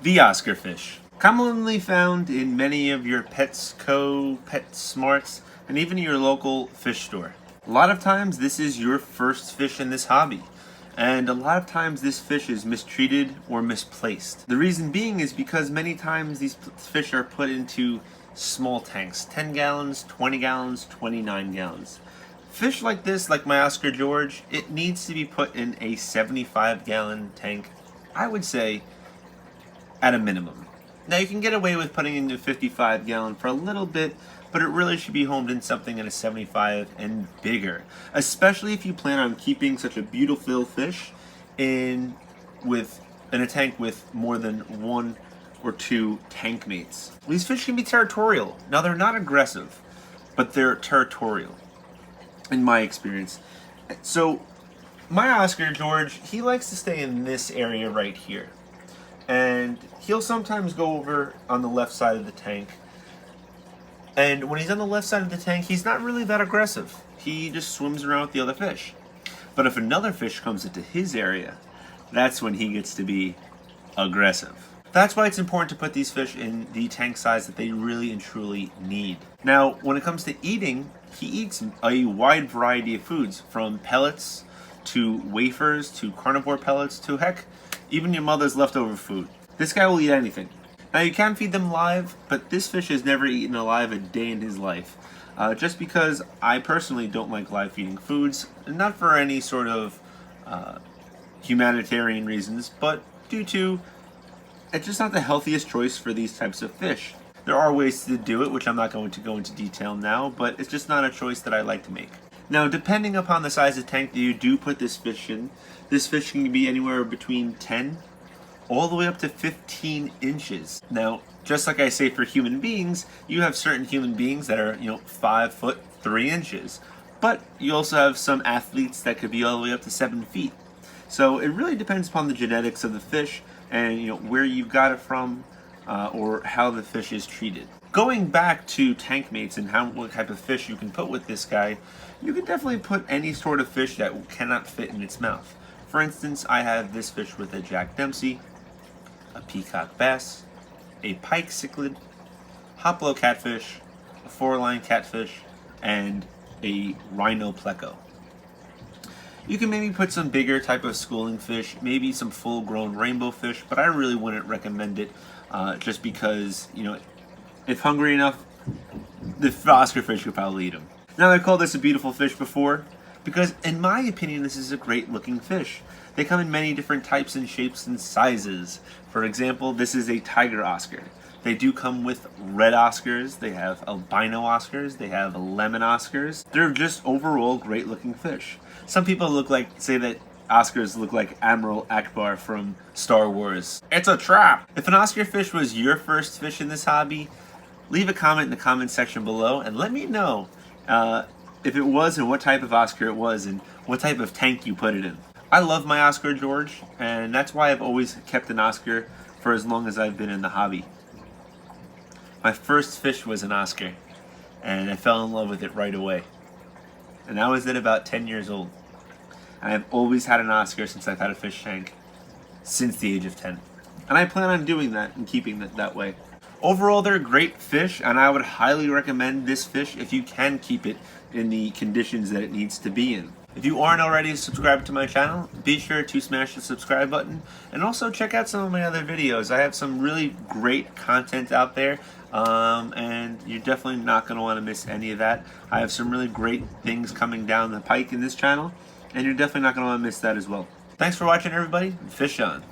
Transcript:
The Oscar fish. Commonly found in many of your Petco, PetSmarts, and even your local fish store. A lot of times this is your first fish in this hobby. And a lot of times this fish is mistreated or misplaced. The reason being is because many times these fish are put into small tanks. 10 gallons, 20 gallons, 29 gallons. Fish like this, like my Oscar George, it needs to be put in a 75-gallon tank, I would say, at a minimum. Now you can get away with putting in a 55-gallon for a little bit, but it really should be homed in something in a 75 and bigger. Especially if you plan on keeping such a beautiful fish in a tank with more than one or two tank mates. These fish can be territorial. Now they're not aggressive, but they're territorial, in my experience. So my Oscar George, he likes to stay in this area right here. And he'll sometimes go over on the left side of the tank. And when he's on the left side of the tank, he's not really that aggressive. He just swims around with the other fish. But if another fish comes into his area, that's when he gets to be aggressive. That's why it's important to put these fish in the tank size that they really and truly need. Now, when it comes to eating, he eats a wide variety of foods, from pellets to wafers to carnivore pellets to, heck, even your mother's leftover food. This guy will eat anything. Now you can feed them live, but this fish has never eaten alive a day in his life. Just because I personally don't like live feeding foods, not for any sort of humanitarian reasons, but due to it's just not the healthiest choice for these types of fish. There are ways to do it, which I'm not going to go into detail now, but it's just not a choice that I like to make. Now, depending upon the size of tank that you do put this fish in, this fish can be anywhere between 10 all the way up to 15 inches. Now, just like I say for human beings, you have certain human beings that are, 5 foot 3 inches. But you also have some athletes that could be all the way up to 7 feet. So it really depends upon the genetics of the fish and where you got it from or how the fish is treated. Going back to tank mates and what type of fish you can put with this guy, you can definitely put any sort of fish that cannot fit in its mouth. For instance, I have this fish with a Jack Dempsey, a peacock bass, a pike cichlid, hoplo catfish, a four-line catfish, and a rhino pleco. You can maybe put some bigger type of schooling fish, maybe some full-grown rainbow fish, but I really wouldn't recommend it just because, if hungry enough, the Oscar fish could probably eat them. Now, I called this a beautiful fish before because, in my opinion, this is a great-looking fish. They come in many different types and shapes and sizes. For example, this is a tiger Oscar. They do come with red Oscars, they have albino Oscars, they have lemon Oscars. They're just overall great-looking fish. Some people say that Oscars look like Admiral Akbar from Star Wars. It's a trap! If an Oscar fish was your first fish in this hobby, leave a comment in the comment section below and let me know if it was and what type of Oscar it was and what type of tank you put it in. I love my Oscar George, and that's why I've always kept an Oscar for as long as I've been in the hobby. My first fish was an Oscar, and I fell in love with it right away. And I was at about 10 years old. And I've always had an Oscar since I've had a fish tank, since the age of 10. And I plan on doing that and keeping it that way. Overall, they're great fish, and I would highly recommend this fish if you can keep it in the conditions that it needs to be in. If you aren't already subscribed to my channel, be sure to smash the subscribe button and also check out some of my other videos. I have some really great content out there and you're definitely not going to want to miss any of that. I have some really great things coming down the pike in this channel and you're definitely not going to want to miss that as well. Thanks for watching, everybody. Fish on.